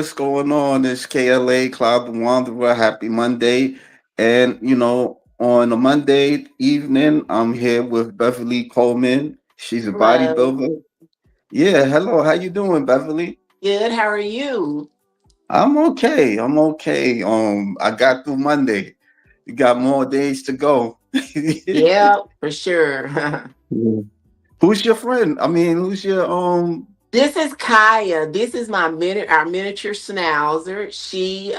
what's going on? It's KLA Cloud the Wanderer. Happy Monday. And, on a Monday evening, I'm here with Beverly Colman. She's a Hello. bodybuilder. Yeah, hello. How you doing, Beverly? Good. How are you? I'm okay. I'm okay. I got through Monday. You got more days to go. Yeah, for sure. Yeah. Who's your friend? I mean, who's your This is Kaya. This is our miniature schnauzer. She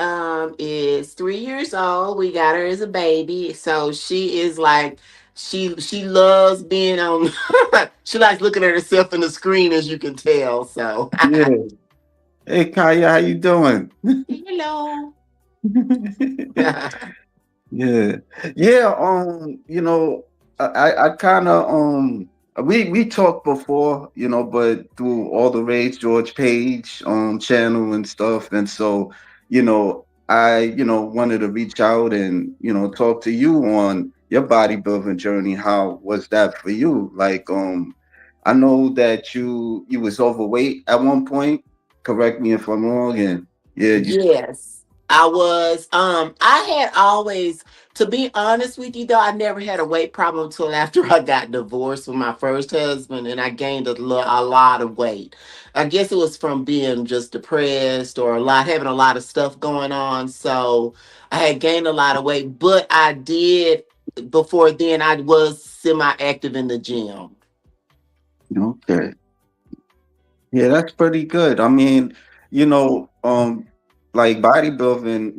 is 3 years old. We got her as a baby. So she is like she loves being on she likes looking at herself in the screen, as you can tell. So yeah. Hey Kaya, how you doing? hello. Yeah, yeah. I kind of we talked before, but through all the Rage George Page channel and stuff, and so I wanted to reach out and talk to you on your bodybuilding journey. How was that for you? Like I know that you was overweight at one point. Correct me if I'm wrong. And yeah, you. Yes, I was. I had always, to be honest with you, though, I never had a weight problem until after I got divorced with my first husband, and I gained a lot of weight. I guess it was from being just depressed or having a lot of stuff going on. So I had gained a lot of weight, but I did before then. I was semi-active in the gym. Okay. Yeah, that's pretty good. I mean, like bodybuilding,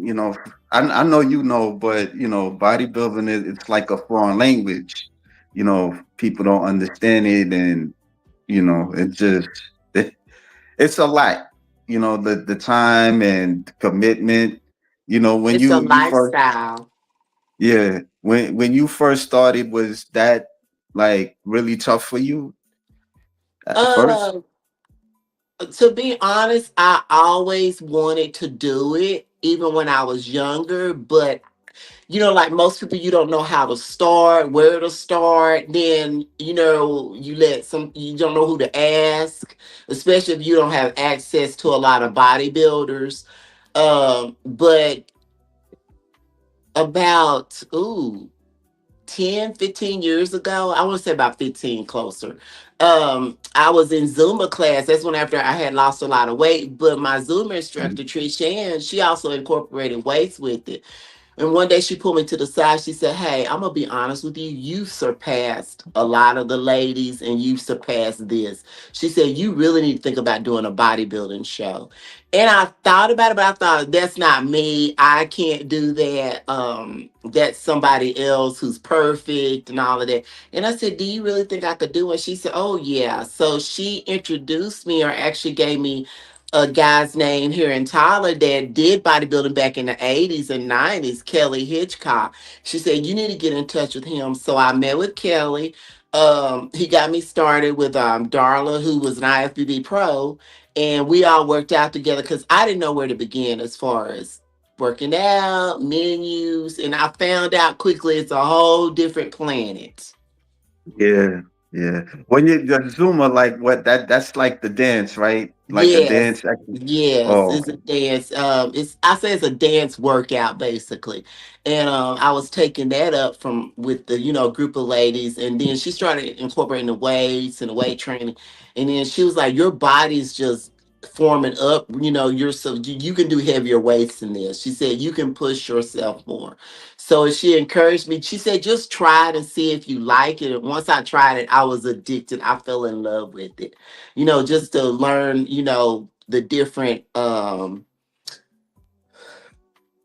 I know but bodybuilding is it's like a foreign language. People don't understand it, and it's just it, it's a lot. The time and commitment. When It's a you first, lifestyle. yeah, when you first started, was that like really tough for you at first? Uh, to be honest, I always wanted to do it, even when I was younger. But like most people, you don't know how to start, where to start. Then you don't know who to ask, especially if you don't have access to a lot of bodybuilders. But about 10, 15 years ago, I want to say about 15 closer. I was in Zumba class. That's when after I had lost a lot of weight, but my Zumba instructor, Trish Ann, she also incorporated weights with it. And one day she pulled me to the side. She said, "Hey, I'm gonna be honest with you. You surpassed a lot of the ladies, and you surpassed this." She said, "You really need to think about doing a bodybuilding show." And I thought about it, but I thought that's not me. I can't do that. That's somebody else who's perfect and all of that. And I said, "Do you really think I could do it?" She said, "Oh yeah." So she introduced me, or actually gave me a guy's name here in Tyler that did bodybuilding back in the 80s and 90s, Kelly Hitchcock. She said, "You need to get in touch with him." So I met with Kelly. He got me started with Darla, who was an IFBB pro, and we all worked out together because I didn't know where to begin as far as working out, menus, and I found out quickly it's a whole different planet. Yeah, yeah. When you the Zumba, like what that's like the dance, right? Like a Yes. dance. Yes, Oh, it's a dance. It's I say it's a dance workout basically, and I was taking that up from with the group of ladies, and then she started incorporating the weights and the weight training, and then she was like, "Your body's just forming up. You're you can do heavier weights than this." She said, "You can push yourself more." So she encouraged me. She said, "Just try it and see if you like it." And once I tried it, I was addicted. I fell in love with it, just to learn, the different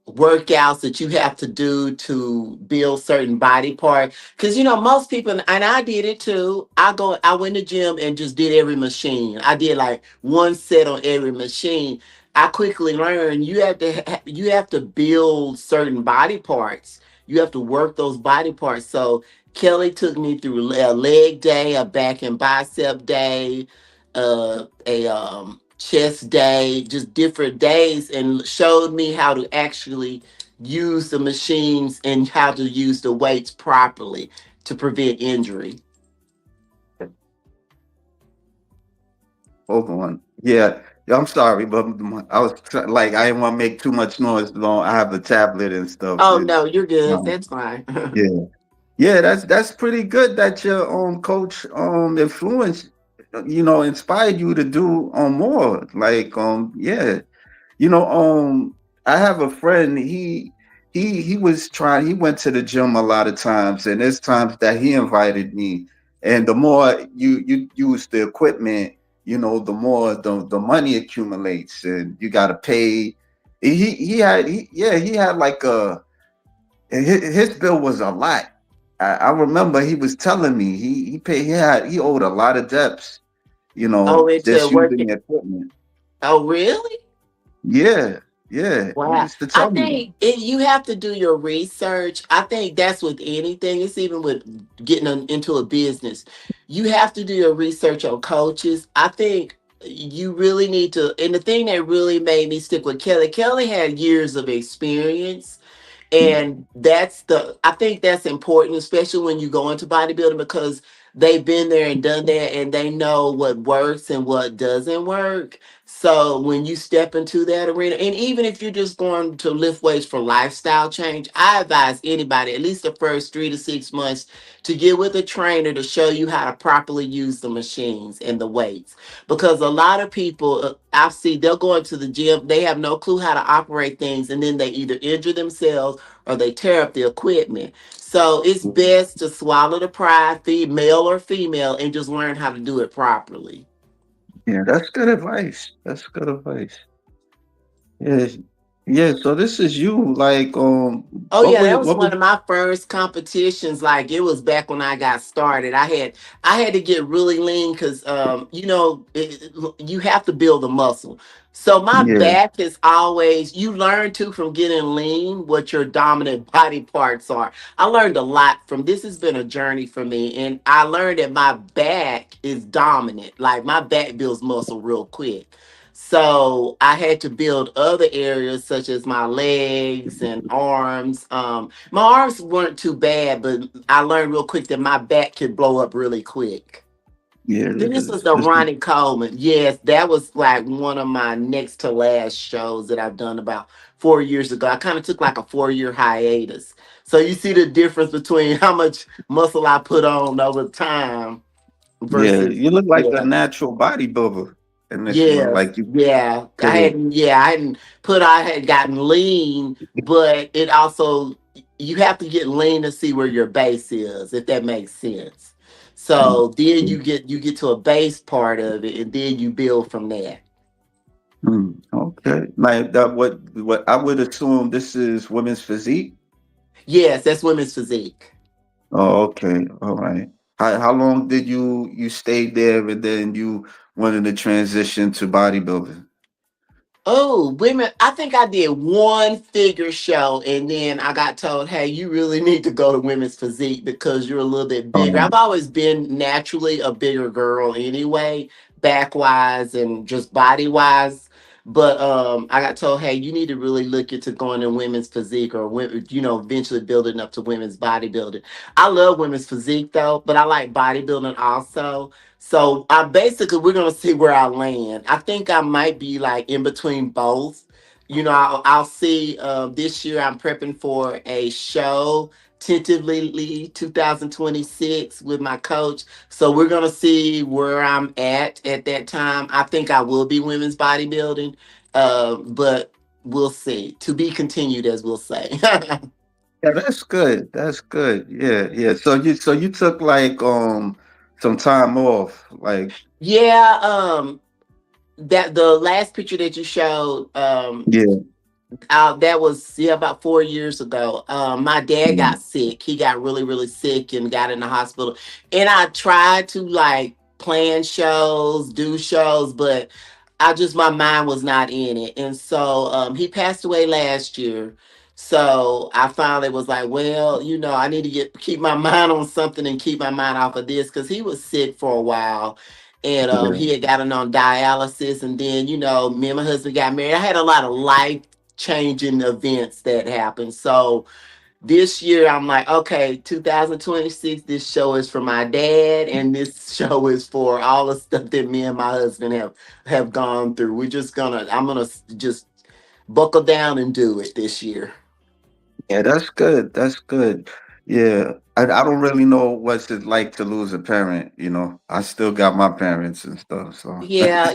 workouts that you have to do to build certain body parts. Because most people, and I did it too. I went to gym and just did every machine. I did like one set on every machine. I quickly learned you have to build certain body parts. You have to work those body parts. So Kelly took me through a leg day, a back and bicep day, a chest day, just different days, and showed me how to actually use the machines and how to use the weights properly to prevent injury. hold on. Yeah. Yeah, I'm sorry, but I was like, I didn't want to make too much noise. Long, I have a tablet and stuff. Oh And no, you're good. um, That's fine. yeah, yeah, that's pretty good that your coach influenced, inspired you to do more. Like yeah, You know, I have a friend. He was trying. He went to the gym a lot of times, and there's times that he invited me. And the more you use the equipment, the more the money accumulates, and you got to pay. He had like his bill was a lot. I remember he was telling me he owed a lot of debts. Oh, into Just using working. the equipment. Oh, really? Yeah, yeah. He Wow. used to I tell me that. think you have to do your research. I think that's with anything. It's even with getting into a business. You have to do your research on coaches. I think you really need to. And the thing that really made me stick with Kelly, Kelly had years of experience. And I think that's important, especially when you go into bodybuilding, because they've been there and done that and they know what works and what doesn't work. So when you step into that arena, and even if you're just going to lift weights for lifestyle change, I advise anybody at least the first 3 to 6 months to get with a trainer to show you how to properly use the machines and the weights. Because a lot of people I see, they'll go into the gym, they have no clue how to operate things, and then they either injure themselves or they tear up the equipment. So it's best to swallow the pride, male or female, and just learn how to do it properly. Yeah, that's good advice. That's good advice. Yeah, yeah. So this is you. Like, Oh what yeah, was that was what was? one of my first competitions. Like it was back when I got started. I had to get really lean because you have to build the muscle. So my Yeah, back is always, you learn too from getting lean what your dominant body parts are. I learned a lot from this. Has been a journey for me, and I learned that my back is dominant. Like my back builds muscle real quick. So I had to build other areas such as my legs and arms. My arms weren't too bad, but I learned real quick that my back could blow up really quick. yeah. This was the This is Ronnie Coleman. Yes, that was like one of my next to last shows that I've done about 4 years ago. I kind of took like a 4 year hiatus. So you see the difference between how much muscle I put on over time yeah. versus, You look like a yeah. natural bodybuilder initially. Yes, Like you yeah. could have. I hadn't I had gotten lean, but it also, you have to get lean to see where your base is, if that makes sense. Mm, So then you get to a base part of it and then you build from there. okay. Like that. What I would assume this is women's physique. Yes, that's women's physique. Oh, okay. All right. How long did you stay there and then you wanted to transition to bodybuilding? Oh, women, I think I did one figure show and then I got told, hey, you really need to go to women's physique because you're a little bit bigger. I've Um, always been naturally a bigger girl anyway, back wise and just body wise. But I got told, hey, you need to really look into going to women's physique or eventually building up to women's bodybuilding. I love women's physique though, but I like bodybuilding also. So I basically, we're gonna see where I land. I think I might be like in between both. I'll see. This year I'm prepping for a show, tentatively 2026 with my coach. So we're gonna see where I'm at that time. I think I will be women's bodybuilding, but we'll see. To be continued, as we'll say. yeah, that's good. That's good. Yeah, yeah. So you took like some time off. Like Yeah. That the last picture that you showed. yeah. That was, yeah, about 4 years ago. My dad Mm, got sick. He got really, really sick and got in the hospital. And I tried to like plan shows, do shows, but my mind was not in it. And so he passed away last year. So I finally was like, well, I need to keep my mind on something and keep my mind off of this because he was sick for a while. And yeah. he had gotten on dialysis, and then me and my husband got married. I had a lot of life changing events that happened. So this year I'm like, okay, 2026, this show is for my dad, and this show is for all the stuff that me and my husband have gone through. I'm gonna just buckle down and do it this year. Yeah, that's good. That's good. Yeah. I don't really know what's it like to lose a parent, you know. I still got my parents and stuff, so Yeah,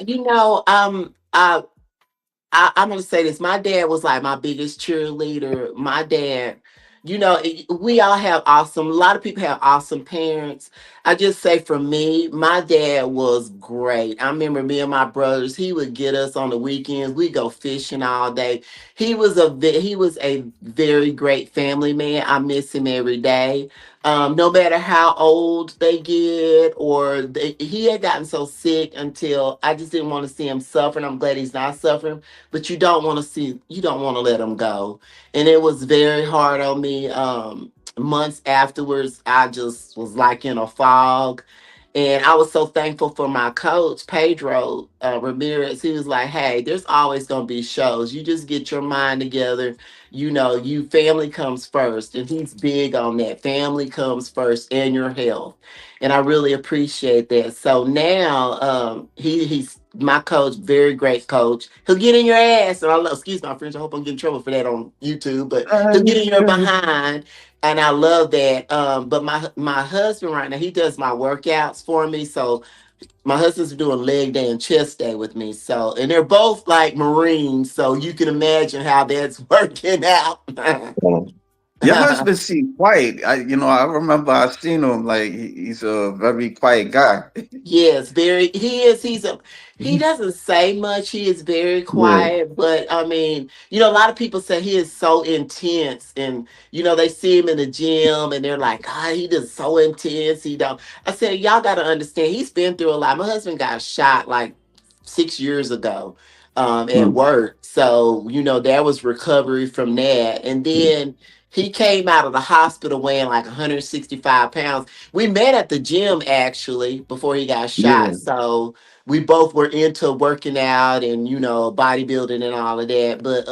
I'm gonna say this. My dad was like my biggest cheerleader. My dad, we all have awesome. A lot of people have awesome parents. I just say for me, my dad was great. I remember me and my brothers. He would get us on the weekends. We go fishing all day. He was a very great family man. I miss him every day. No matter how old they get, he had gotten so sick until I just didn't want to see him suffer. And I'm glad he's not suffering, but you don't want to let them go. And it was very hard on me. Months afterwards, I just was like in a fog. And I was so thankful for my coach, Pedro Ramirez. He was like, hey, there's always going to be shows. You just get your mind together. Family comes first. And he's big on that. Family comes first and your health. And I really appreciate that. So now he's my coach, very great coach. He'll get in your ass. And excuse my French. I hope I'm getting in trouble for that on YouTube, but he'll get in you your good. behind, and I love that. But my husband right now, he does my workouts for me. So my husband's doing leg day and chest day with me. So, and they're both like Marines, so you can imagine how that's working out. Oh. Your husband seems quiet. I remember I seen him like he's a very quiet guy. Yes, very. He doesn't say much. He is very Yeah. quiet, but I mean, a lot of people say he is so intense, and they see him in the gym, and they're like, God, he just so intense. He don't. I said, y'all got to understand. He's been through a lot. My husband got shot like 6 years ago, at Mm. work, so there was recovery from that, and then he came out of the hospital weighing like 165 pounds. We met at the gym actually before he got shot. Yeah. So we both were into working out and bodybuilding and all of that. But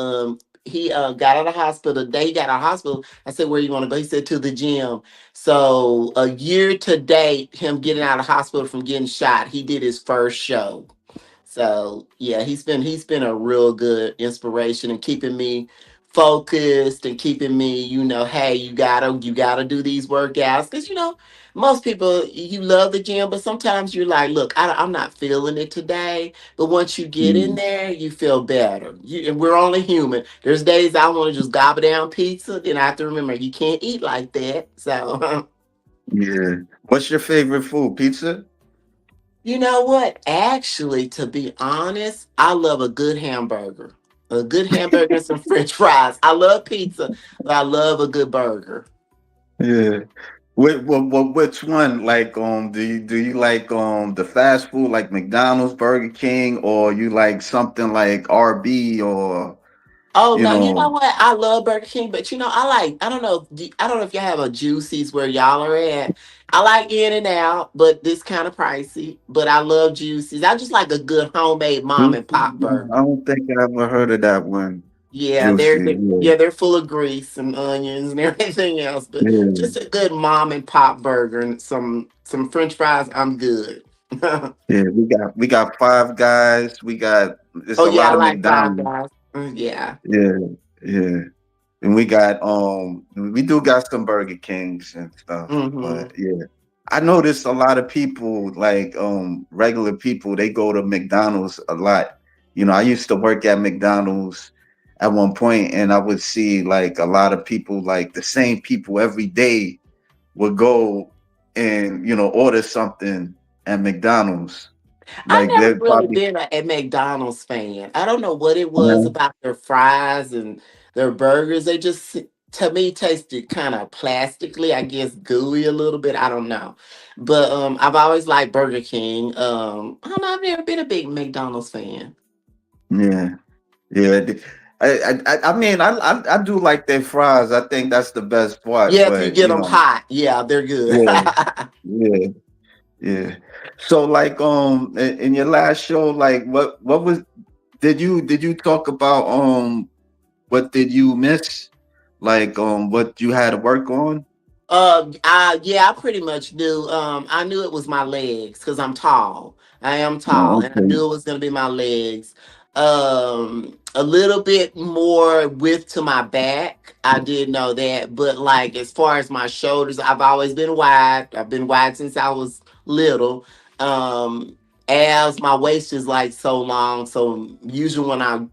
he got out of the hospital. The day he got out of the hospital, I said, "Where you want to go?" He said, "To the gym." So a year to date, him getting out of the hospital from getting shot, he did his first show. So yeah, he's been a real good inspiration and keeping me focused and keeping me, hey, you gotta do these workouts because most people you love the gym, but sometimes you're like, look, I'm not feeling it today. But once you get in Mm. there, you feel better. And we're only human. There's days I want to just gobble down pizza, then I have to remember you can't eat like that. So Yeah. What's your favorite food? Pizza? you know what? Actually, to be honest, I love a good hamburger. A good hamburger and some french fries. I love pizza, but I love a good burger. Yeah. Which one? Like, do you like the fast food like McDonald's, Burger King, or you like something like RB or Oh you no, you know know? what? I love Burger King, but I don't know, I don't know if y'all have a Juicy's where y'all are at. I like In and Out, but this kind of pricey. But I love Juicy's. I just like a good homemade mom and pop I burger. don't think I ever heard of that one. Yeah, Juicy. they're full of grease and onions and everything else, but Yeah. just a good mom and pop burger and some French fries. I'm good. Oh Yeah, we got Five Guys. We got it's a yeah, lot I of like Five McDonald's. Guys. Yeah. Yeah, yeah. And we do got some Burger Kings and stuff. Hmm. But yeah. I noticed a lot of people like regular people, they go to McDonald's a lot. I used to work at McDonald's at one point and I would see like a lot of people like the same people every day would go and order something at McDonald's. I Like never they're really probably been a McDonald's fan. I don't know what it was uh, about their fries and their burgers. They just to me tasted kind of plastically, I guess gooey a little bit. I don't know. But I've always liked Burger King. I don't know, I've never been a big McDonald's fan. yeah. Yeah. I mean I do like their fries. I think that's the best part, Yeah, if you but get them hot, yeah, they're good. yeah, yeah, yeah. So like in your last show, like what was did you talk about what did you miss? like what you had to work on? Yeah, I pretty much knew. I knew it was my legs because I'm tall. I am tall, Oh, and I okay. knew it was gonna be my legs. A little bit more width to my back. I did know that, but like as far as my shoulders, I've always been wide. I've been wide since I was little. Um, Abs, my waist is like so long, so usually when I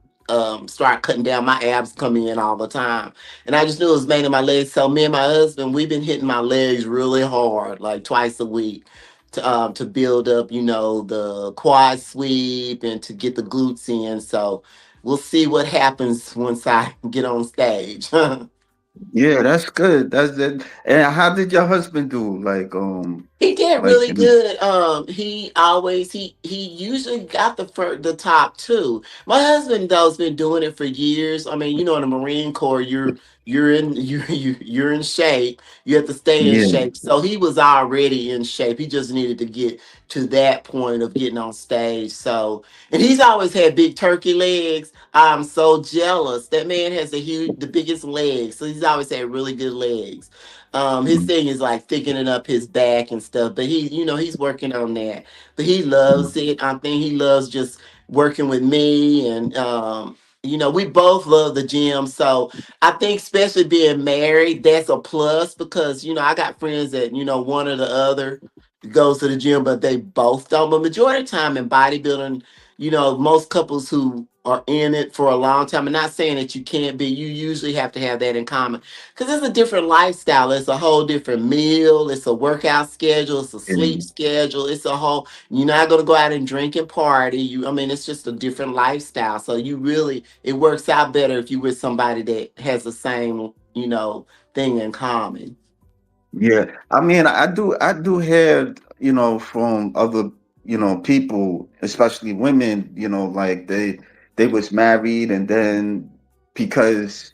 start cutting down, my abs come in all the time. And I just knew it was mainly my legs. So me and my husband, we've been hitting my legs really hard, like twice a week, to build up, the quad sweep and to get the glutes in. So we'll see what happens once I get on stage. Yeah, that's good. That's it. And how did your husband do? He did Like really good. He usually got the top two. My husband though's been doing it for years. I mean, in the Marine Corps, you're in you're in shape. You have to stay in yeah, shape. So he was already in shape. He just needed to get to that point of getting on stage. So, and he's always had big turkey legs. I'm so jealous. That man has the biggest legs. So he's always had really good legs. His mm, thing is like thickening up his back and stuff, but he's working on that. But he loves mm, it. I think he loves just working with me, and we both love the gym. So I think, especially being married, that's a plus because I got friends that one or the other goes to the gym, but they both don't. But majority of the time in bodybuilding, most couples who are in it for a long time, and not saying that you can't be, you usually have to have that in common because it's a different lifestyle. It's a whole different meal. It's a workout schedule. It's a sleep yeah. schedule. It's a whole. You're not gonna go out and drink and party. I mean, it's just a different lifestyle. So it works out better if you're with somebody that has the same, thing in common. Yeah, I mean, I do hear, from other, people, especially women, like they was married and then because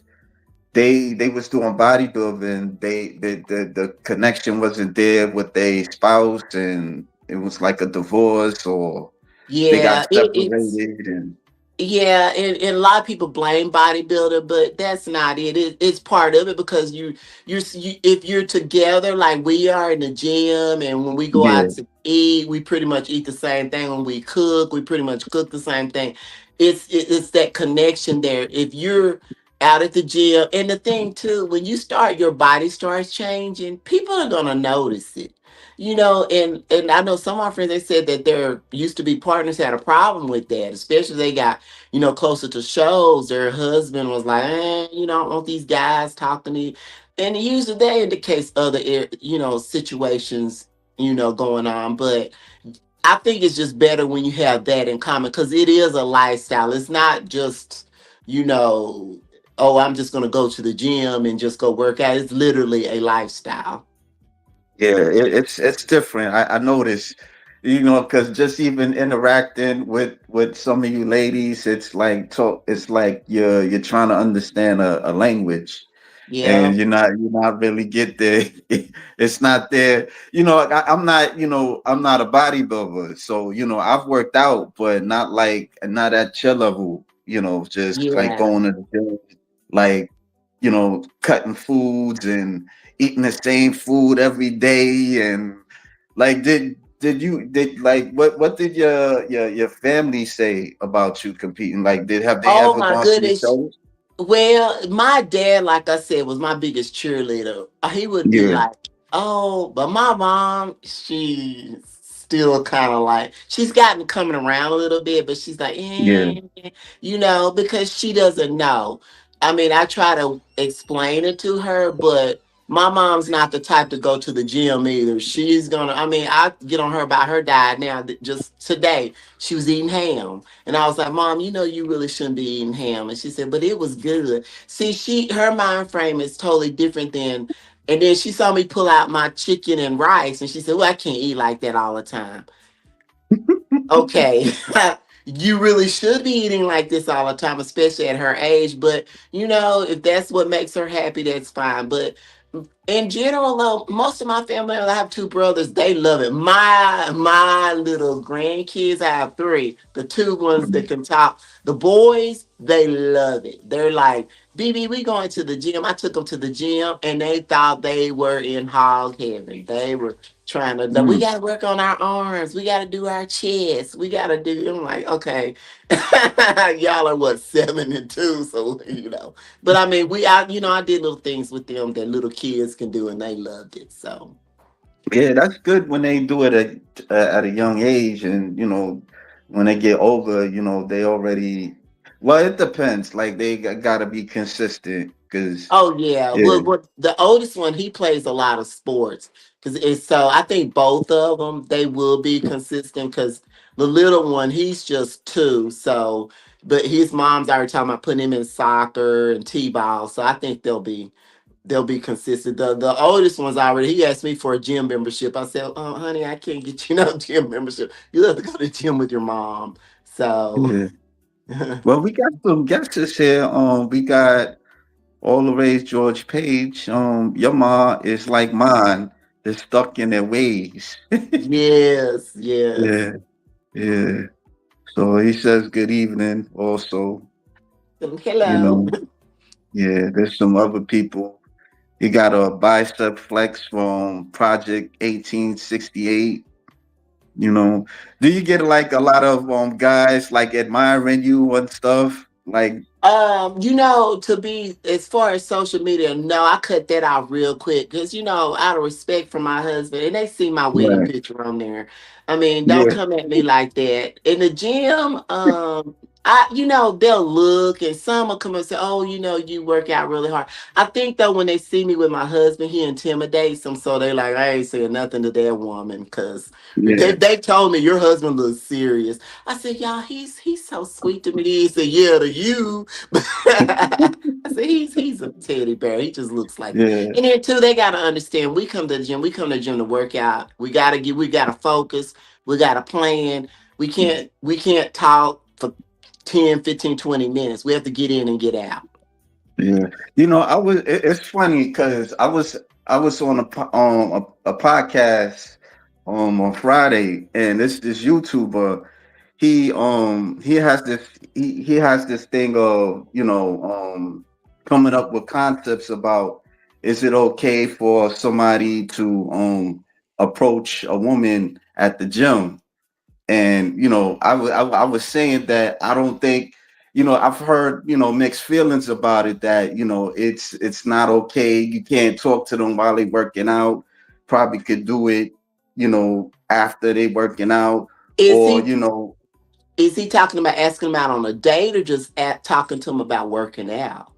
they was doing bodybuilding, the connection wasn't there with their spouse and it was like a divorce or they Yeah, got separated and yeah, and a lot of people blame bodybuilder, but that's not it. It's part of it because if you're together like we are in the gym, and when we go out yeah, to eat, we pretty much eat the same thing. When we cook, we pretty much cook the same thing. It's that connection there. If you're out at the gym, and the thing too, when your body starts changing, people are gonna notice it. And I know some of my friends, they said that there used to be partners had a problem with that, especially they got closer to shows, their husband was like, I don't want these guys talking to you. And usually that indicates other, situations, going on. But I think it's just better when you have that in common because it is a lifestyle. It's not just, you know, oh, I'm just going to go to the gym and just go work out. It's literally a lifestyle. yeah, it's different. I noticed, because just even interacting with some of you ladies, it's like you're trying to understand a language, Yeah. and you're not really get there. It's not there. I'm not a bodybuilder, so I've worked out, but not at your level. Just like Yeah. going to the gym, like cutting foods and eating the same food every day, and like did like what did your family say about you competing? Like, have they Oh ever my gone to your goodness. shows? Well, my dad, like I said, was my biggest cheerleader. He would be Yeah, like, "Oh," but my mom, she's still kind of like she's gotten coming around a little bit, but she's like, yeah. because she doesn't know. I mean, I try to explain it to her, but my mom's not the type to go to the gym either. She's gonna. I mean, I get on her about her diet now. Just today, she was eating ham. And I was like, Mom, you really shouldn't be eating ham. And she said, but it was good. See, her mind frame is totally different than, and then she saw me pull out my chicken and rice. And she said, well, I can't eat like that all the time. Okay. you really should be eating like this all the time, especially at her age. But if that's what makes her happy, that's fine. But in general, though, most of my family, I have two brothers, they love it. My little grandkids, I have three. The two ones that can talk, the boys, they love it. They're like, BB, we going to the gym. I took them to the gym, and they thought they were in hog heaven. They were trying to. We Mm. got to work on our arms. We got to do our chest. We got to do. I'm like, okay, y'all are what, 7 and 2, so but I mean, I did little things with them that little kids can do, and they loved it. So, Yeah, that's good when they do it at a young age, and when they get older, they already. Well, it depends. Like they got to be consistent, because oh yeah, yeah, what the oldest one, he plays a lot of sports because it's so. I think both of them they will be consistent because the little one, he's just 2, so. But his mom's already talking about putting him in soccer and t-ball, so I think they'll be consistent. The oldest one's already. He asked me for a gym membership. I said, "Oh, honey, I can't get you no gym membership. You have to go to the gym with your mom." So, yeah. Well, we got some guests here. We got all the way George Page. Your ma is like mine. They're stuck in their ways. yes, yes. Yeah, yeah. So he says good evening. Also, you Hello. know, yeah. There's some other people. He got a bicep flex from Project 1868. Do you get like a lot of guys like admiring you and stuff? Like, To be as far as social media, no, I cut that out real quick because out of respect for my husband, and they see my wedding right? picture on there. I mean, don't Yeah, come at me like that. In the gym, they'll look and some will come and say, "Oh, you work out really hard." I think though, when they see me with my husband, he intimidates them, so they like, I ain't saying nothing to that woman because they yeah, they told me your husband looks serious. I said, "Y'all, he's so sweet to me." He said, "Yeah, to you." I said, he's a teddy bear. He just looks like it. yeah, And then too, they gotta understand. We come to the gym. We come to the gym to work out. We gotta focus. We gotta plan. We can't talk for 10, 15, 20 minutes. We have to get in and get out. yeah. It's funny because I was on a podcast on Friday, and this YouTuber, he has this thing of coming up with concepts about, is it okay for somebody to approach a woman at the gym. And I was saying that I don't think, I've heard mixed feelings about it, that it's not okay. You can't talk to them while they working out. Probably could do it after they working out, Is or he talking about asking him out on a date or just talking to him about working out?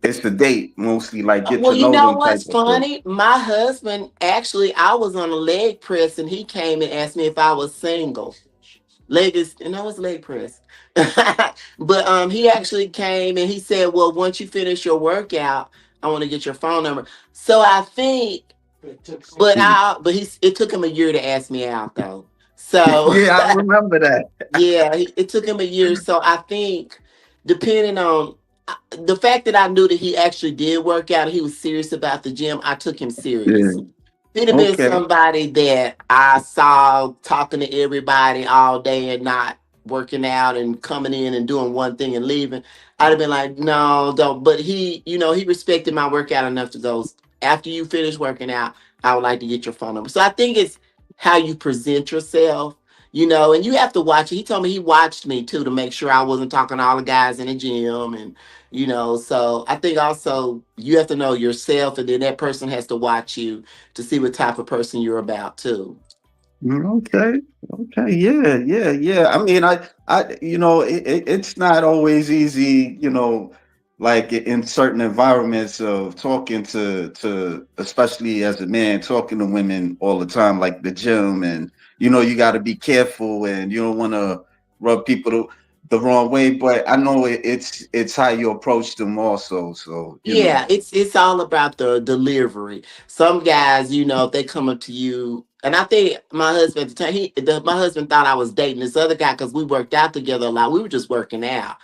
it's the date, mostly like get Well, to you know know them type what's of thing. funny? My husband actually, I was on a leg press and he came and asked me if I was single. Leg is, it's leg press. But he actually came and he said, "Well, once you finish your workout, I want to get your phone number." So I think, Mm. but it took him a year to ask me out though. So Yeah, I remember that. yeah, it took him a year. So I think, depending on the fact that I knew that he actually did work out, he was serious about the gym, I took him Yeah. serious. If it had been Okay. somebody that I saw talking to everybody all day and not working out and coming in and doing one thing and leaving, I'd have been like, no, don't. But he respected my workout enough to go, after you finish working out, I would like to get your phone number. So I think it's how you present yourself, and you have to watch it. He told me he watched me too to make sure I wasn't talking to all the guys in the gym. And, so I think also you have to know yourself, and then that person has to watch you to see what type of person you're about too. Okay. Okay. Yeah. Yeah. Yeah. I mean, it's not always easy, like in certain environments of talking to, especially as a man, talking to women all the time, like the gym, and you got to be careful, and you don't want to rub people the wrong way. But I know it's how you approach them also. So Yeah, it's all about the delivery. Some guys, if they come up to you, And I think my husband at the time, my husband thought I was dating this other guy because we worked out together a lot. We were just working out.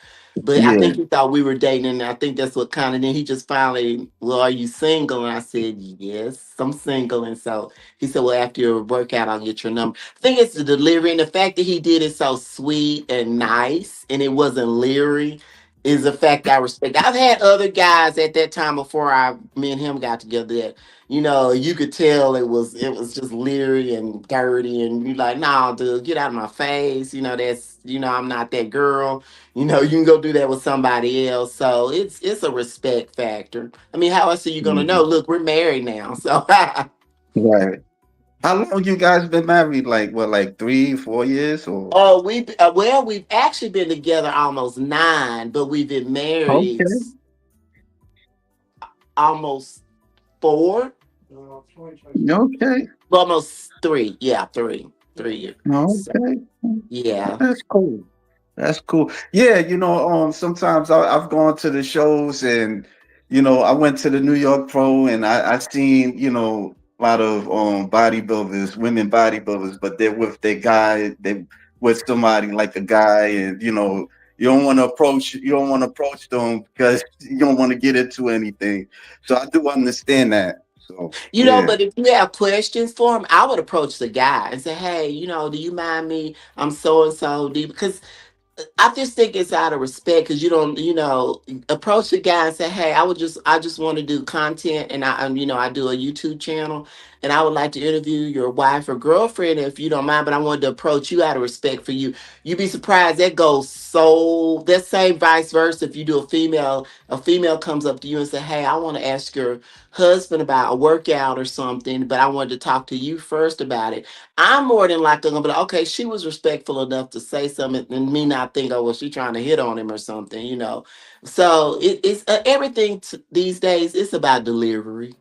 But I think Yeah. he thought we were dating, and I think that's what kind of then he just finally, well, are you single? And I said, yes, I'm single. And so he said, well, after your workout, I'll get your number. I think it's the delivery and the fact that he did it so sweet and nice and it wasn't leery is a fact I respect. I've had other guys at that time before me and him got together that, you could tell it was just leery and dirty and you like, nah, dude, get out of my face. I'm not that girl. You can go do that with somebody else. So it's a respect factor. I mean, how else are you gonna know? Mhm. Look, we're married now. So Right. How long you guys been married? Like what, like 3, 4 years or? we've actually been together almost 9, but we've been married Okay. almost 4, Okay. well, almost 3. Yeah, 3 years. So, Okay. yeah. That's cool. That's cool. Yeah, sometimes I've gone to the shows and I went to the New York Pro and I seen, a lot of bodybuilders, women bodybuilders, but they're with their guy, they with somebody like a guy, and you don't want to approach them because you don't want to get into anything. So I do understand that. So yeah. But if you have questions for him, I would approach the guy and say, hey, do you mind me? I'm so and so. Because I just think it's out of respect because you don't, approach the guy and say, "Hey, I just want to do content, and I do a YouTube channel, and I would like to interview your wife or girlfriend if you don't mind, but I wanted to approach you out of respect for you." You'd be surprised that goes so. That same vice versa. If you do a female comes up to you and say, "Hey, I want to ask your husband about a workout or something, but I wanted to talk to you first about it." I'm more than likely gonna be like, okay, she was respectful enough to say something, and me not think, oh, well, she trying to hit on him or something. So it's everything these days. It's about delivery.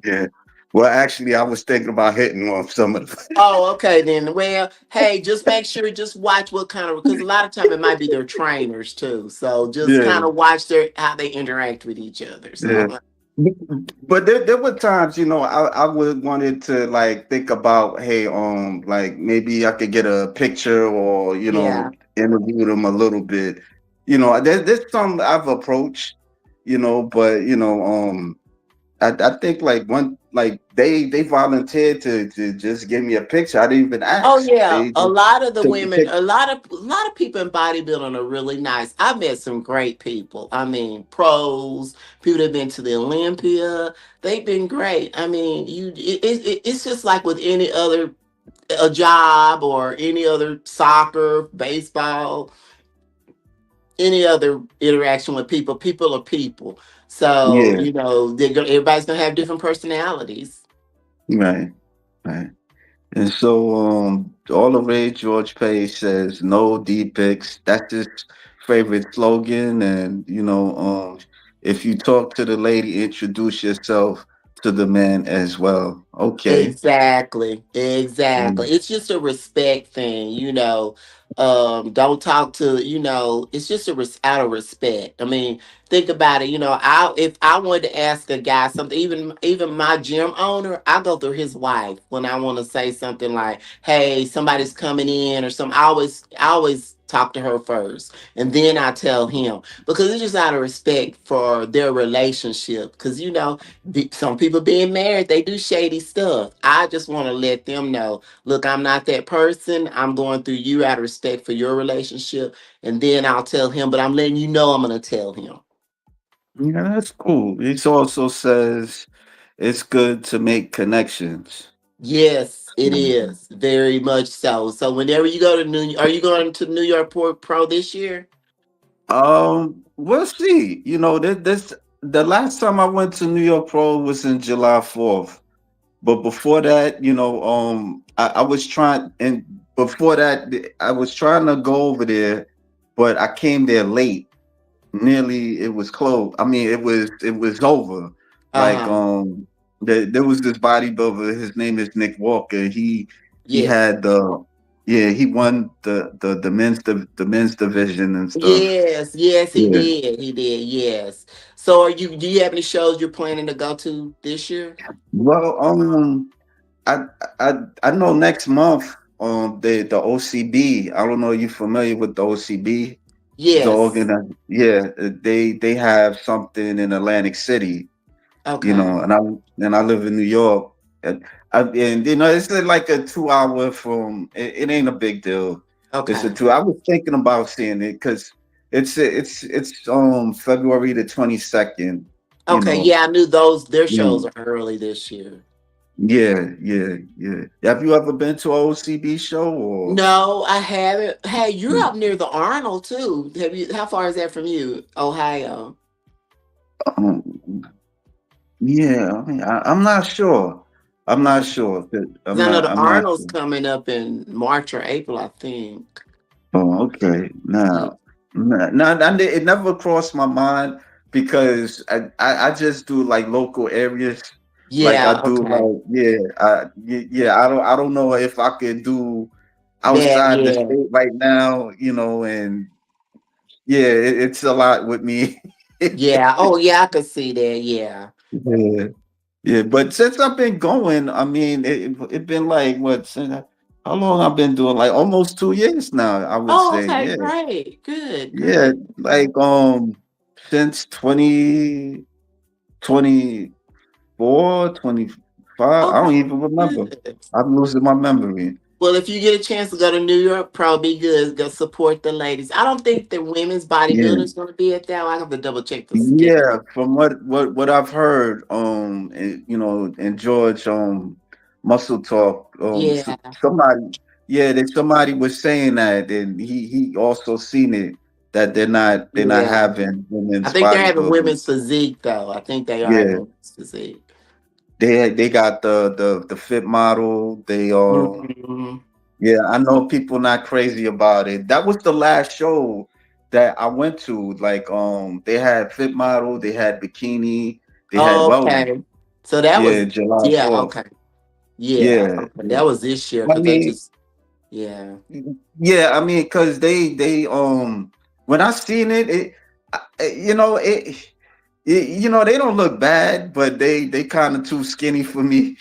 Yeah. Well, actually, I was thinking about hitting on some of the. Oh, okay then. Well, hey, just make sure, just watch what kind of, because a lot of time it might be their trainers too. So just Yeah. kind of watch how they interact with each other. Yeah. So But there were times, I would wanted to like think about, hey, like maybe I could get a picture or, yeah. interview them a little bit. There's some I've approached, but I think like one like they volunteered to just give me a picture. I didn't even Oh ask. yeah, They a just lot of the took the women, picture. a lot of people in bodybuilding are really nice. I met some great people. I mean, pros, people that've been to the Olympia. They've been great. I mean, it's just like with any other a job or any other soccer, baseball, any other interaction with people. People are people. So Yeah, everybody's gonna have different personalities. right, right. And so all the way George Page says no D pics. That's his favorite slogan. And if you talk to the lady, introduce yourself to the man as well. Okay. Exactly. Exactly. Mm. It's just a respect thing. Don't talk to, it's just out of respect. I mean, think about it. If I wanted to ask a guy something, even my gym owner, I go through his wife when I want to say something like, hey, somebody's coming in or something. I always talk to her first and then I tell him because it's just out of respect for their relationship. Because some people being married, they do shady stuff. I just want to let them know, look, I'm not that person. I'm going through you out of respect for your relationship. And then I'll tell him, but I'm letting you know I'm going to tell him. Yeah, that's cool. It also says it's good to make connections. Yes, it Mhm. is. Very much so. So whenever you go to are you going to New York Pro this year? We'll see. This the last time I went to New York Pro was in July 4th. But before that, I was trying, and before that, I was trying to go over there, but I came there late. Nearly, it was closed. I mean, it was over. Like, Uh-huh. there was this bodybuilder. His name is Nick Walker. He Yes. had yeah, he won the men's division and stuff. Yes, yes, he Yeah. did. He did, yes. So do you have any shows you're planning to go to this year? Well, I I I know next month the OCB. I don't know. You familiar with the OCB? The Yes. organ. Yeah, they have something in Atlantic City. You Okay. know, and I live in New York, and you know it's like a 2 hour from. It ain't a big deal. It's a Okay. two. I was thinking about seeing it because it's February the 22nd. You Okay. know, Yeah, I knew those. Their shows yeah, are early this year. yeah. Have you ever been to a OCB show or? No, I haven't. Hey, you're up near the Arnold too. Have you? How far is that from you, Ohio? Um, yeah, I mean, I'm not sure. I'm not Okay. sure. Because I know the I'm not Arnold's sure. coming up in March or April, I think. Oh, okay. Yeah. It never crossed my mind because I just do like local areas. Like I Yeah. do Okay. like yeah. I don't know if I could do That. outside the Yeah. state right now. You know, and yeah, it's a lot with me. Yeah. Oh, yeah. I could see that. Yeah. Yeah, yeah. But since I've been going, I mean, it been like what? How long I've been doing? Like almost 2 years now. I would Oh, say, okay. yeah. Great. Good. Yeah, Good. like since 2024, 25. I don't Okay. even remember. Good. I'm losing my memory. Well, if you get a chance to go to New York, probably good. Go support the ladies. I don't think the women's Yeah. bodybuilder is going to be at that. I have to double check the Yeah, schedule. from what I've heard, you know, and George, Muscle Talk, Yeah. somebody, yeah, that somebody was saying that, and he also seen it that they're not Yeah. having I women's think they're having bodybuilders. women's physique, though. I think they are having Yeah, women's physique. they got the fit model. They Hmm. yeah, I know people not crazy about it. That was the last show that I went to. Like they had fit model, they had bikini, they had wellness. Okay. So that Yeah, was, July yeah, 4th. okay. Yeah. Yeah, Okay. yeah. That was this year I because they mean, just, yeah. yeah, I mean, cause they when I seen it, you know you know they don't look bad, but they kind of too skinny for me.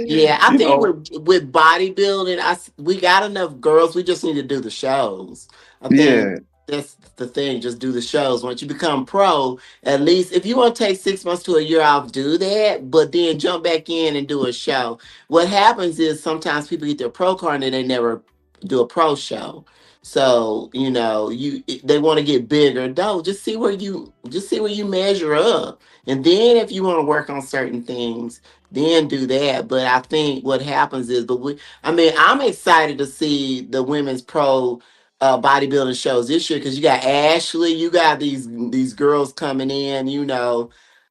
Yeah, I You think know, with bodybuilding, we got enough girls. We just need to do the shows. I think yeah, that's the thing. Just do the shows. Once you become pro, at least if you want to take 6 months to a year off, do that. But then jump back in and do a show. What happens is sometimes people get their pro card and they never do a pro show. So they want to get bigger. No, just see where you measure up, and then if you want to work on certain things then do that. But I think what happens is, I mean, I'm excited to see the women's pro bodybuilding shows this year because you got Ashley, you got these girls coming in,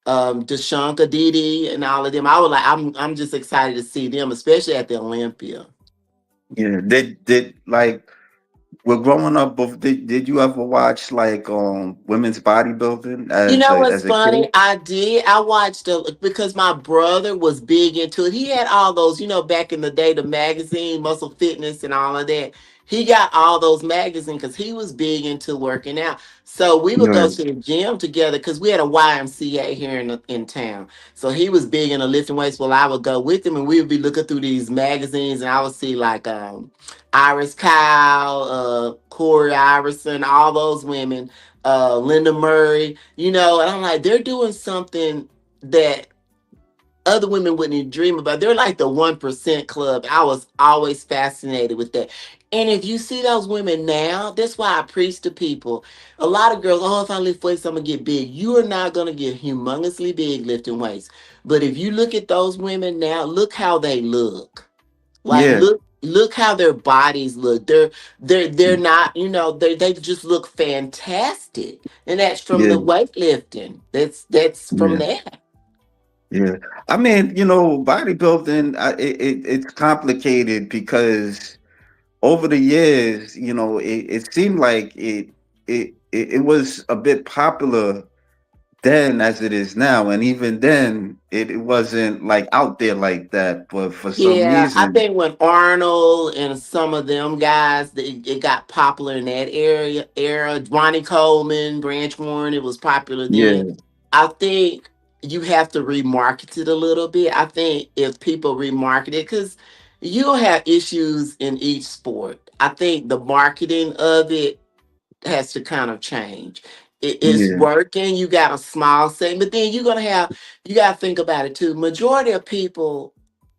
Deshanka, Didi, and all of them. I'm just excited to see them, especially at the Olympia. yeah. Did like well growing up. Did you ever watch like women's bodybuilding You know what's as a kid? funny? I did. I watched because my brother was big into it. He had all those, back in the day, the magazine, Muscle Fitness, and all of that. He got all those magazines because he was big into working out. So we would go Right. to the gym together because we had a YMCA here in town. So he was big into lifting weights. Well, I would go with him and we would be looking through these magazines and I would see like Iris Kyle, Corey Iverson, all those women, Linda Murray, and I'm like, they're doing something that other women wouldn't even dream about. They're like the 1% club. I was always fascinated with that. And if you see those women now, that's why I preach to people. A lot of girls, oh, if I lift weights, I'm gonna get big. You are not gonna get humongously big lifting weights. But if you look at those women now, look how they look. Like Yeah. look how their bodies look. They're not, they just look fantastic. And that's from Yeah. the weightlifting. That's from Yeah. that. Yeah. I mean, you know, bodybuilding, it's complicated because over the years, you know, it seemed like it was a bit popular then as it is now, and even then, it wasn't like out there like that. But for some Yeah, I reason, think when Arnold and some of them guys, it got popular in that era. Ronnie Coleman, Branch Warren, it was popular then. yeah, I think you have to remarket it a little bit. I think if people remarket it, because you'll have issues in each sport. I think the marketing of it has to kind of change. It's Yeah. working. You got a small segment, but then you're gonna have, you gotta think about it too. Majority of people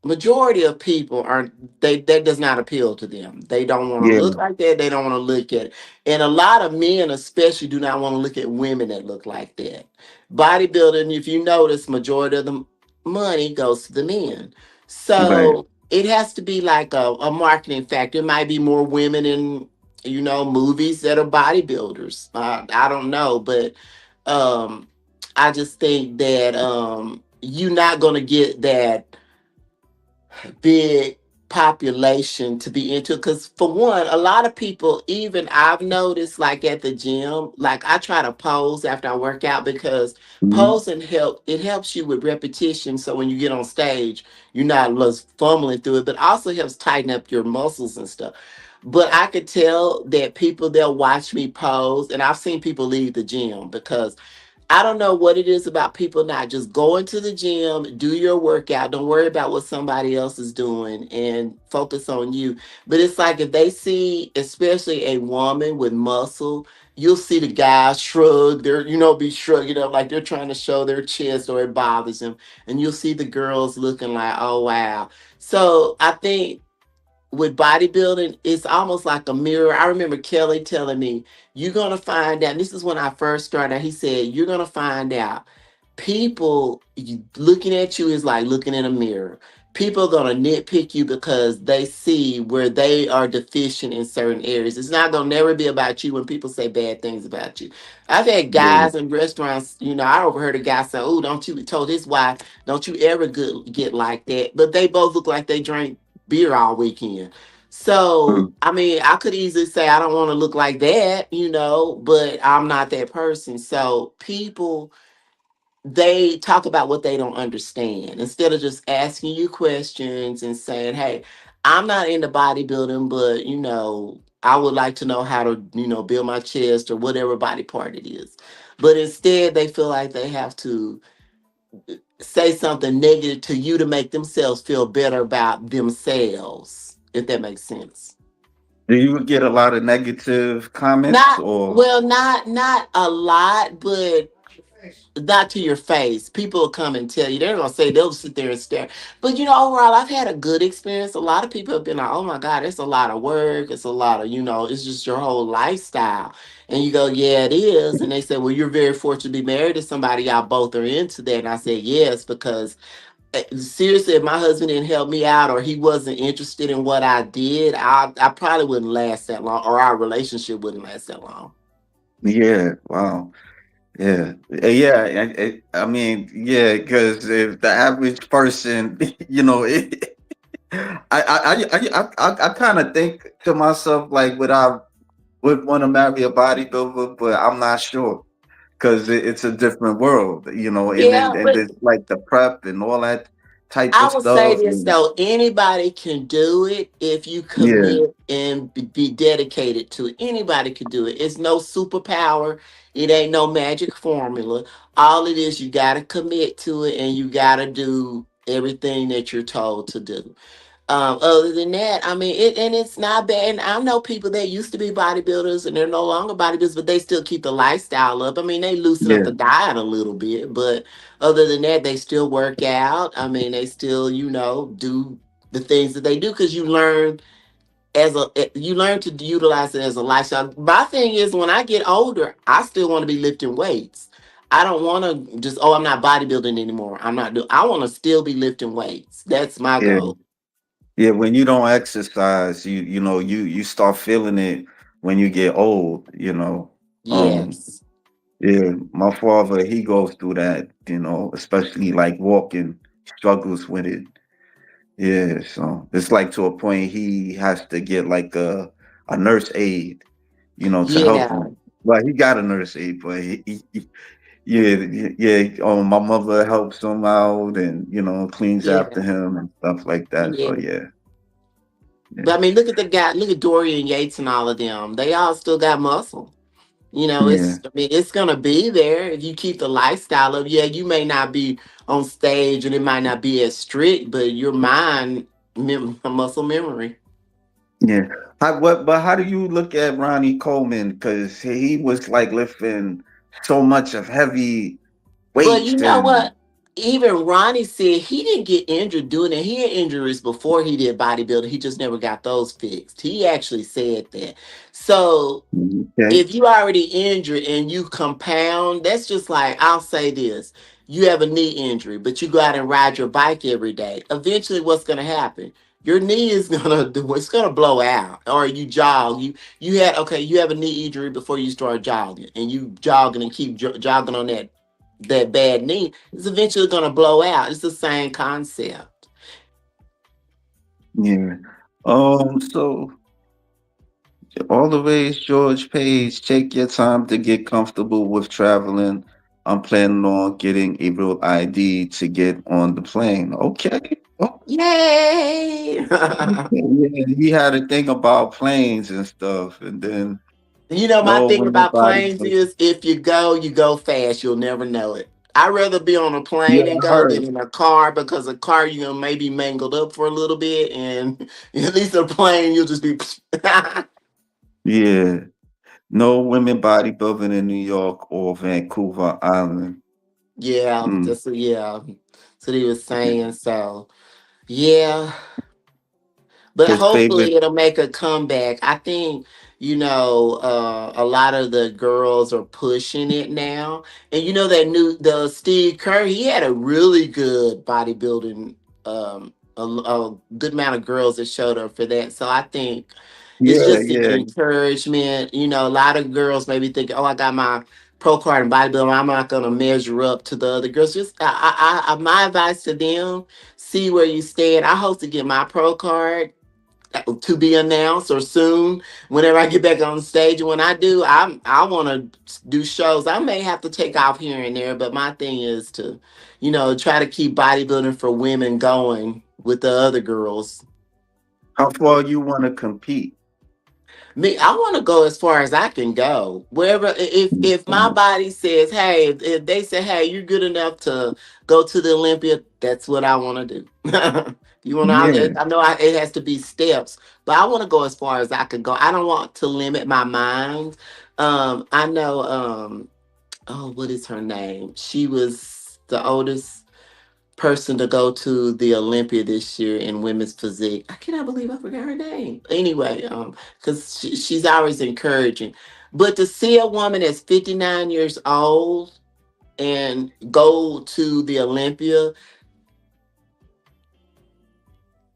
are, they, that does not appeal to them. They don't want to Yeah. look like that. They don't want to look at it. And a lot of men especially do not want to look at women that look like that. Bodybuilding, if you notice, majority of the money goes to the men. Right. So it has to be like a marketing factor. It might be more women in, movies that are bodybuilders. I don't know, but um, I just think that you're not gonna get that big population to be into, because for one, a lot of people, even I've noticed, like at the gym, like I try to pose after I work out, because Mhm. posing helps you with repetition, so when you get on stage you're not just fumbling through it, but also helps tighten up your muscles and stuff. But I could tell that people, they'll watch me pose, and I've seen people leave the gym because I don't know what it is about people not just going to the gym, do your workout, don't worry about what somebody else is doing, and focus on you. But it's like if they see, especially a woman with muscle, you'll see the guys shrug, they're, be shrugging up like they're trying to show their chest or it bothers them. And you'll see the girls looking like, oh, wow. So I think with bodybuilding, it's almost like a mirror. I remember Kelly telling me, you're going to find out. And this is when I first started. He said, you're going to find out people looking at you is like looking in a mirror. People are going to nitpick you because they see where they are deficient in certain areas. It's not going to never be about you when people say bad things about you. I've had Yeah. guys in restaurants, I overheard a guy say, oh, don't you, told his wife, don't you ever get like that. But they both look like they drank beer all weekend. So, Mm. I mean, I could easily say I don't want to look like that, but I'm not that person. So, people, they talk about what they don't understand instead of just asking you questions and saying, hey, I'm not into bodybuilding, but, I would like to know how to, build my chest or whatever body part it is. But instead, they feel like they have to say something negative to you to make themselves feel better about themselves, if that makes sense. Do you get a lot of negative comments Not or? well, not a lot, but not to your face. People will come and tell you. They're gonna say, they'll sit there and stare. But overall, I've had a good experience. A lot of people have been like, "Oh my God, it's a lot of work. It's a lot of, it's just your whole lifestyle." And you go, "Yeah, it is." And they say, "Well, you're very fortunate to be married to somebody y'all both are into that." And I said, "Yes, because seriously, if my husband didn't help me out or he wasn't interested in what I did, I probably wouldn't last that long, or our relationship wouldn't last that long." Yeah, wow. Yeah. Yeah, I mean, yeah, because if the average person, I kind of think to myself like, would want to marry a bodybuilder, but I'm not sure because it's a different world, and then Yeah, and but there's like the prep and all that type I of will say stuff. this And though, anybody can do it if you yeah, commit and be dedicated to it. Anybody can do it. It's no superpower. It ain't no magic formula. All it is, you got to commit to it and you got to do everything that you're told to do. Other than that, I mean, it's not bad. And I know people that used to be bodybuilders and they're no longer bodybuilders, but they still keep the lifestyle up. I mean, they loosen up yeah, the diet a little bit, but other than that, they still work out. I mean, they still, do the things that they do, because you learn to utilize it as a lifestyle. My thing is, when I get older, I still want to be lifting weights. I don't want to just, oh, I'm not bodybuilding anymore. I'm not doing. I want to still be lifting weights. That's my yeah, goal. yeah. When you don't exercise, you start feeling it when you get old. Um, Yes. Yeah, my father, he goes through that, especially like walking, struggles with it. Yeah, so it's like to a point he has to get like a nurse aide, to help Yeah. him. Well, he got a nurse aide, but yeah, yeah. My mother helps him out and cleans after Yeah. him and stuff like that. So Yeah. yeah, yeah, But I mean, look at the guy, look at Dorian Yates and all of them. They all still got muscle. Yeah, it's, I mean, it's gonna be there if you keep the lifestyle of. Yeah, you may not be on stage and it might not be as strict, but your mind, muscle memory. yeah. But how do you look at Ronnie Coleman? Because he was like lifting so much of heavy But you weights know and what? Even Ronnie said he didn't get injured doing it. He had injuries before he did bodybuilding. He just never got those fixed. He actually said that. So okay, if you already injured and you compound, that's just like, I'll say this. You have a knee injury, but you go out and ride your bike every day. Eventually, what's going to happen? Your knee is gonna do. It's gonna blow out, or you jog. You had okay. You have a knee injury before you start jogging, and you jogging and keep jogging on that bad knee. It's eventually gonna blow out. It's the same concept. yeah. So all the ways, George Page, take your time to get comfortable with traveling. I'm planning on getting a real ID to get on the plane. Okay. Oh, Yay! yeah, he had a thing about planes and stuff, and then My no thing women about body. planes is if you go fast, you'll never know it. I'd rather be on a Yeah, plane and I go than heard. in a car because a car you're gonna maybe mangled up for a little bit, and at least a plane you'll just be. Yeah, no women bodybuilding in New York or Vancouver Island. Yeah, Mm. that's what he was saying. So yeah, but His favorite. hopefully it'll make a comeback. I think, a lot of the girls are pushing it now. And the Steve Kerr, he had a really good bodybuilding, a good amount of girls that showed up for that. So I think it's Yeah, just an yeah, encouragement. A lot of girls maybe think, oh, I got my pro card in bodybuilding. I'm not gonna measure up to the other girls. Just my advice to them, see where you stand. I hope to get my pro card to be announced or soon whenever I get back on stage. And when I do, I want to do shows. I may have to take off here and there, but my thing is to try to keep bodybuilding for women going with the other girls. how far you want to compete? Me, I want to go as far as I can go. Wherever, if my Mhm. body says, hey, if they say, hey, you're good enough to go to the Olympia, that's what I want to do. You want to? Yeah. I know it has to be steps, but I want to go as far as I can go. I don't want to limit my mind. I know. Oh, what is her name? She was the oldest person to go to the Olympia this year in women's physique. I cannot believe I forgot her name. Anyway, because she's always encouraging. But to see a woman that's 59 years old and go to the Olympia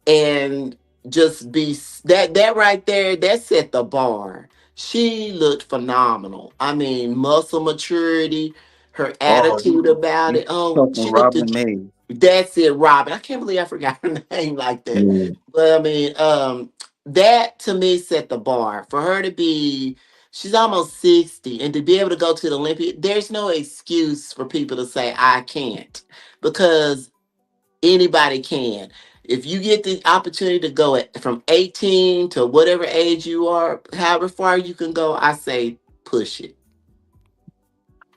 and just be that right there, that set the bar. She looked phenomenal. I mean, muscle maturity, her Oh, attitude about you it. Oh, talking she looked. Robin May. That's it, Robin. I can't believe I forgot her name like that. Yeah. But I mean, that to me set the bar for her to be. She's almost 60, and to be able to go to the Olympia, there's no excuse for people to say I can't, because anybody can. If you get the opportunity to go from 18 to whatever age you are, however far you can go, I say push it.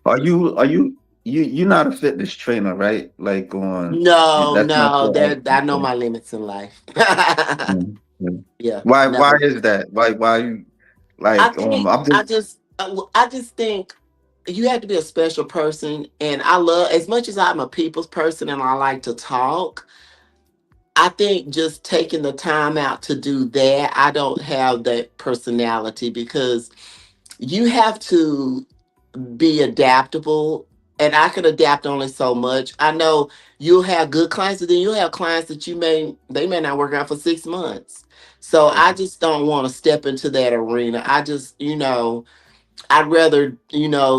Are you not a fitness trainer, right? Like No, that's not no, your that I acting know thing. my limits in life. Mm, mm. Yeah, Why no. is that? Why you I like think I'm just I just think you have to be a special person, and I love, as much as I'm a people's person and I like to talk. I think just taking the time out to do that, I don't have that personality because you have to be adaptable, and I can adapt only so much. I know you'll have good clients, but then you'll have clients that they may not work out for 6 months. So I yeah. just don't want to step into that arena. I just, I'd rather,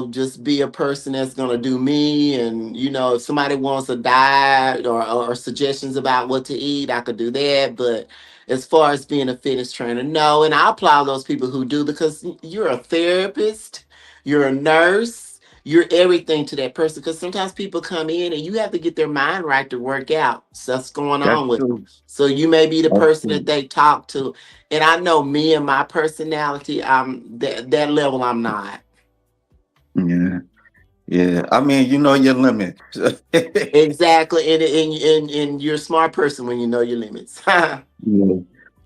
just be a person that's gonna do me. And if somebody wants a diet or suggestions about what to eat, I could do that. But as far as being a fitness trainer, no. And I applaud those people who do, because you're a therapist, you're a nurse, you're everything to that person. Because sometimes people come in and you have to get their mind right to work out stuff's going That's on with them. true. So you may be the That's person that true. they talk to, and I know me and my personality, I'm that level I'm not. Yeah. Yeah. I mean, you know your limits. Exactly, and you're a smart person when you know your limits. Yeah.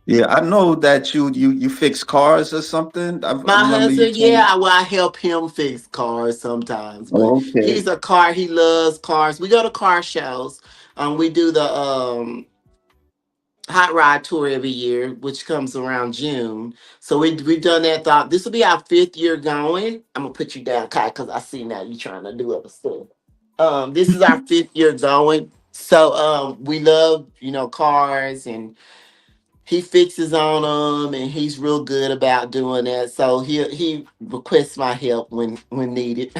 Yeah, I know that you fix cars or something. I My remember you husband, told yeah, me. well, I help him fix cars sometimes, but Oh, okay. he loves cars. We go to car shows. We do the hot rod tour every year, which comes around June. So we've done that. Thought this will be our fifth year going. I'm gonna put you down, Kai, because I see now you trying to do other stuff. This is our fifth year going. So we love cars, and he fixes on them, and he's real good about doing that. So he requests my help when needed.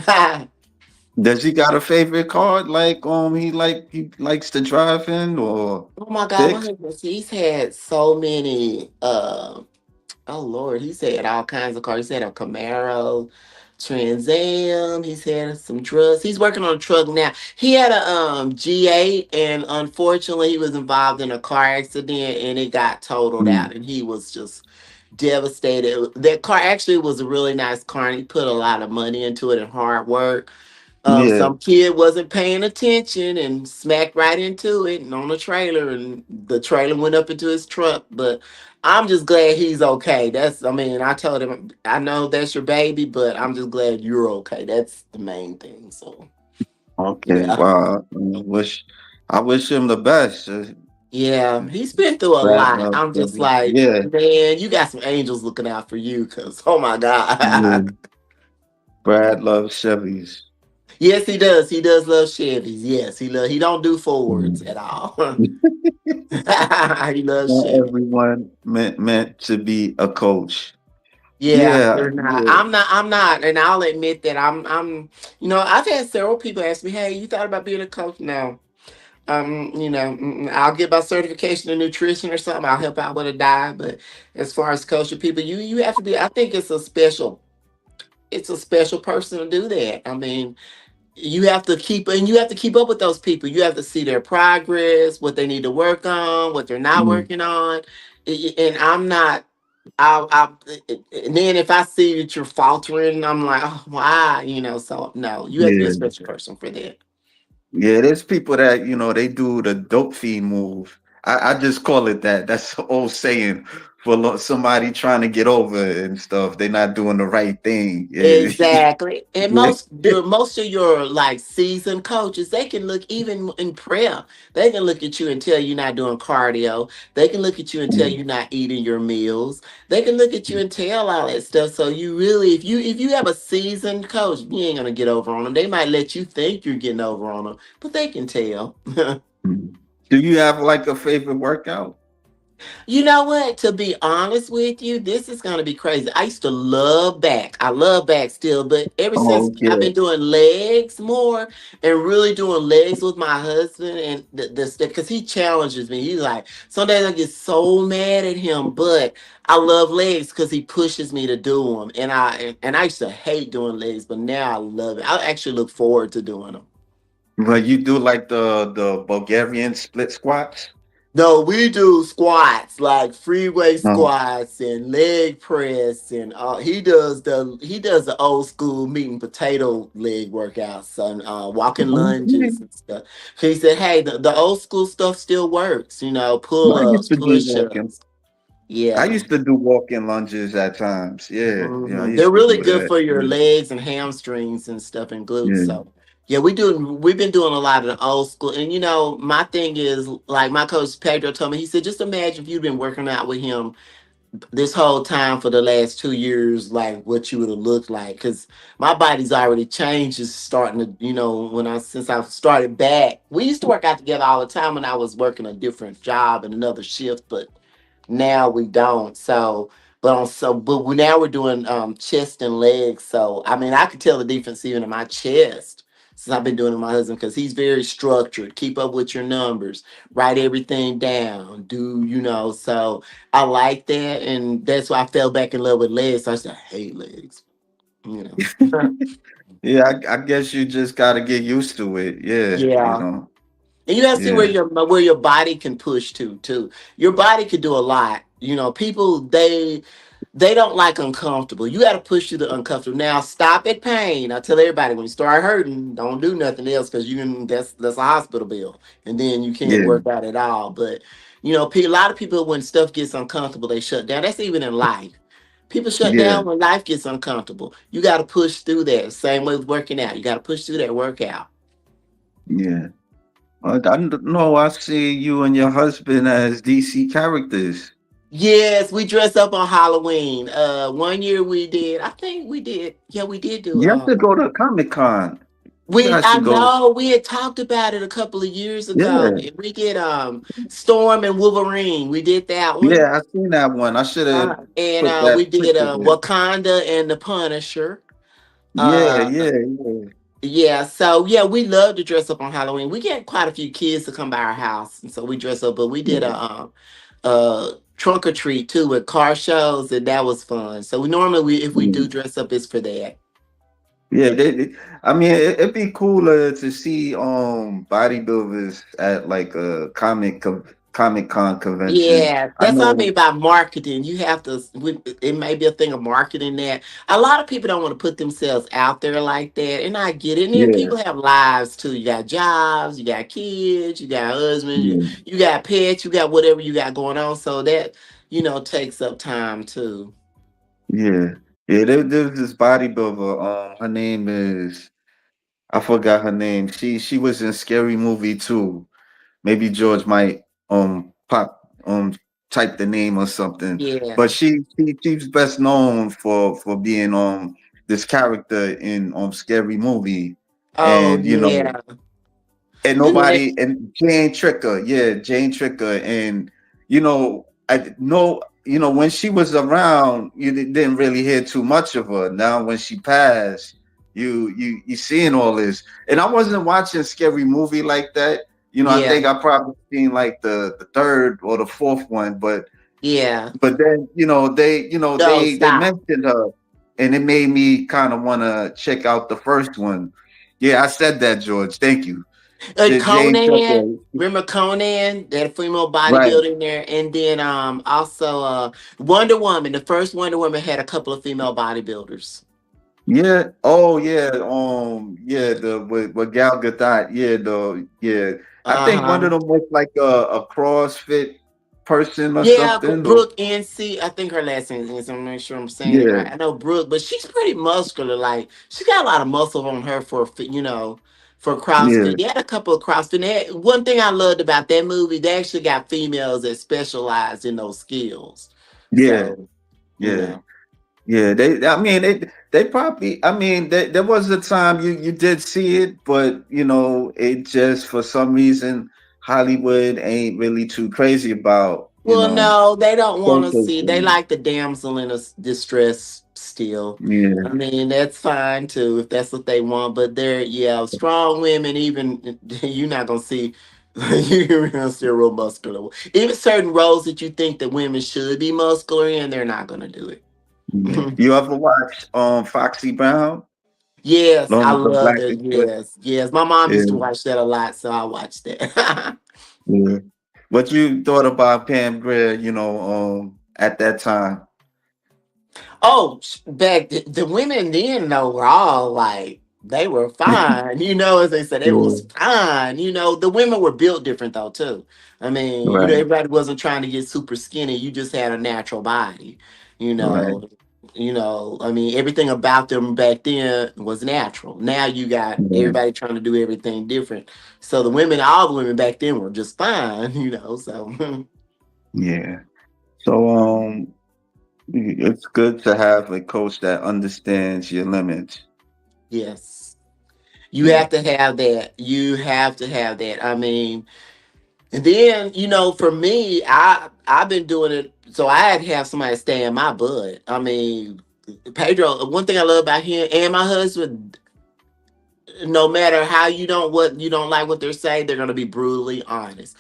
Does he got a favorite car? Like he likes to drive in or Oh my God, my fix? husband, he's had so many. Oh Lord, he's had all kinds of cars. He's had a Camaro, Trans Am. He's had some trucks. He's working on a truck now. He had a G8, and unfortunately, he was involved in a car accident, and it got totaled Mm. out, and he was just devastated. That car actually was a really nice car, and he put a lot of money into it and hard work. Yeah. Some kid wasn't paying attention and smacked right into it and on a trailer, and the trailer went up into his truck. But I'm just glad he's okay. I mean, I told him, I know that's your baby, but I'm just glad you're okay. That's the main thing. So, Okay. yeah. Wow. I wish him the best. Yeah, he's been through a Brad lot. loves I'm just Chevy. like, Yeah. man, you got some angels looking out for you, because, oh my Yeah. God. Brad loves Chevys. Yes, he does. He does love Chevys. Yes, he don't do Fords Mm. at all. He loves Not Chevy. everyone meant to be a coach. Yeah, Yeah. they're not. Yeah. I'm not, and I'll admit that I'm. I've had several people ask me, "Hey, you thought about being a coach?" No. I'll get my certification in nutrition or something. I'll help out with a diet, but as far as coaching people, you have to be. I think it's a special person to do that. I mean, you have to keep up with those people. You have to see their progress, what they need to work on, what they're not Mm. working on. And I'm not. I and then if I see that you're faltering, I'm like, oh, why? So no, you have to be a Yeah. special person for that. Yeah, there's people that, they do the dope fiend move. I just call it that. That's the old saying for somebody trying to get over and stuff. They're not doing the right thing. Yeah. Exactly. And Yeah. most of your like seasoned coaches, they can look even in prayer. They can look at you and tell you're not doing cardio. They can look at you and tell Mm. you're not eating your meals. They can look at you and tell all that stuff. So you really, if you have a seasoned coach, you ain't gonna get over on them. They might let you think you're getting over on them, but they can tell. Mm. Do you have like a favorite workout? You know what? To be honest with you, this is gonna be crazy. I used to love back. I love back still, but ever since Oh, I've yeah. been doing legs more and really doing legs with my husband and the stuff, because he challenges me. He's like, some days I get so mad at him, but I love legs because he pushes me to do them. And I used to hate doing legs, but now I love it. I actually look forward to doing them. But you do like the Bulgarian split squats? No, we do squats like freeway No. squats and leg press, and he does the old school meat and potato leg workouts and walking Okay. lunges and stuff. He said, "Hey, the old school stuff still works. Pull Well, ups, push ups. I Yeah, used to do walking lunges at times. Yeah. Yeah, I they're used to really do good that. for your Yeah. legs and hamstrings and stuff and glutes. Yeah. So." Yeah, we've been doing a lot of the old school. And my thing is like my coach Pedro told me, he said, just imagine if you'd been working out with him this whole time for the last 2 years, like what you would have looked like. Because my body's already changed. It's starting to, since I started back. We used to work out together all the time when I was working a different job and another shift, but now we don't. But now we're doing chest and legs. So I mean, I could tell the difference even in my chest since I've been doing it with my husband because he's very structured. Keep up with your numbers, write everything down, so I like that, and that's why I fell back in love with legs. So I said, I hate legs, you know. Yeah, I guess you just got to get used to it. Yeah, Yeah. And you gotta see yeah. where your body can push to too. Your body could do a lot. People They don't like uncomfortable. You got to push through the uncomfortable. Now stop at pain. I tell everybody when you start hurting, don't do nothing else because you can. That's a hospital bill, and then you can't Yeah, work out at all. But a lot of people when stuff gets uncomfortable, they shut down. That's even in life. People shut yeah, down when life gets uncomfortable. You got to push through that. Same way with working out. You got to push through that workout. yeah. I don't know. I see you and your husband as DC characters. Yes, we dress up on Halloween. One year we did. I think we did. Yeah, we did do. You have to go to Comic Con. You We guys I should go. know we had talked about it a couple of years ago. Yeah, And we did Storm and Wolverine. We did that one. yeah. I seen that one. I should have And put we that did picture there. Wakanda and the Punisher. Yeah, Uh yeah, yeah. yeah, so yeah, we love to dress up on Halloween. We get quite a few kids to come by our house, and so we dress up. But we did Yeah. a trunk or treat too with car shows, and that was fun. So we normally if we do Mm. dress up, it's for that. Yeah, I mean, it'd be cooler to see bodybuilders at like a Comic Con convention. Yeah, I that's what I know. mean by marketing. You have to. It may be a thing of marketing that a lot of people don't want to put themselves out there like that, and I get it. And then Yeah, people have lives too. You got jobs, you got kids, you got husbands, yeah, you got pets, you got whatever you got going on. So that takes up time too. yeah, yeah. There's this bodybuilder. Her name is, I forgot her name. She was in Scary Movie too. Maybe George might pop type the name or something. Yeah. But she's best known for being this character in Scary Movie. Oh And yeah. and And then nobody, and Jane Tricker, yeah, Jane Tricker. And I know, when she was around, you didn't really hear too much of her. Now when she passed, you seeing all this. And I wasn't watching Scary Movie like that. I yeah, think I probably seen like the third or the fourth one. yeah. But then No, they stop. mentioned her, and it made me kind of want to check out the first one. Yeah, I said that, George. Thank you. Jane Conan, Tucker. remember Conan? That female Right. bodybuilder in there, and then also Wonder Woman. The first Wonder Woman had a couple of female bodybuilders. Yeah. Oh yeah. Yeah. The with Gal Gadot. Yeah. I Uh think one huh. of them was like a CrossFit person or Yeah, something. Or Brooke NC. I think her last name is. I'm not sure I'm saying it yeah. right. I know Brooke, but she's pretty muscular. Like she got a lot of muscle on her for Yeah. CrossFit. They had a couple of CrossFit. One thing I loved about that movie, they actually got females that specialize in those skills. Yeah. So you Yeah. know. Yeah. I mean, they probably. I mean, there was a time you did see it, but it just for some reason Hollywood ain't really too crazy about Well, no, they don't want to social see. They things. like the damsel in a distress still. Yeah. I mean, that's fine too if that's what they want. But they're strong women. Even you're not gonna see. You're gonna see a real muscular. Even certain roles that you think that women should be muscular in, they're not gonna do it. Yeah. You ever watch Foxy Brown? Yes, I Lawrence of love Black it. and Good. Yes, yes. My mom used to Yeah, watch that a lot, so I watched that. yeah. What you thought about Pam Grier, at that time? Oh, back the women then though were all like they were fine, as they said, they was Yeah, fine. The women were built different though too. I mean, right, everybody wasn't trying to get super skinny. You just had a natural body. You right, know, I mean, everything about them back then was natural. Now you got right. everybody trying to do everything different. So all the women back then were just fine. So Yeah. So it's good to have a coach that understands your limits. yes. You Yeah, have to have that. You have to have that. I mean, and then, for me, I've been doing it, so I had to have somebody stay in my butt. I mean, Pedro, one thing I love about him and my husband, no matter how what you don't like what they're saying, they're gonna be brutally honest.